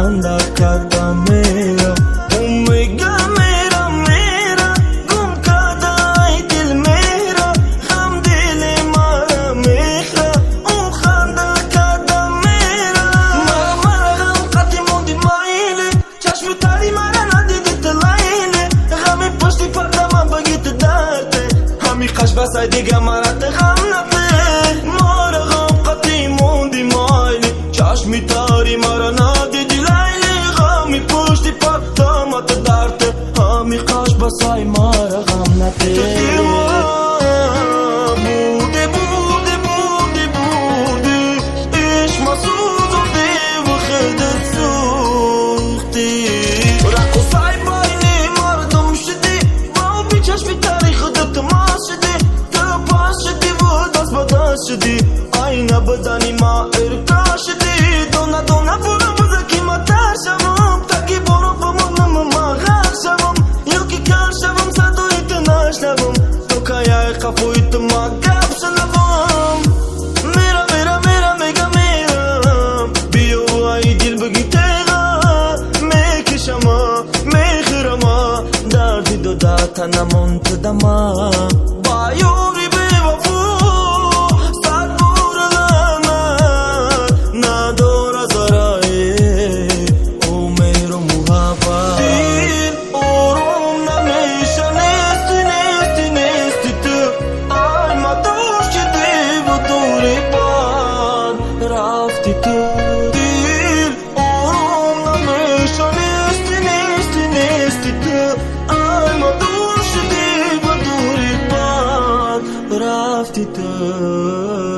خنده کرده میرا اون میگه میرا میرا گم کرده ای دل میرا هم دل مرا میخره اون خنده کرده میرا مرا غم قطعی موندی مایلی چشم تاری مرا ندیدی تلیلی غمی پشتی پرده من بگیت درده همی قش بسای دیگه مرا غم نده مرا غم قطعی موندی مایلی چشمی تاری مرا ندیدی لیلی غمی پشتی پرده من درده همی قش بسای مرا غم نده آینه بزنی ما ارکا شدی دونه دونه برو بزکی ما تر شوم تاکی برو بمونم ما غرق شوم یکی کر شوم صدایت نشنوم تو کایه قفویت ما گپ شنوم میرا میرا میرا میگم میرم بیو ای دل بگی تیغا میکشم میخیرم دردی دو داتا نمون تو دما بایوری بیوفو رفتی تو دل آروم نمیشه نیستی تو اما دور شدی و دوری باد رفتی تو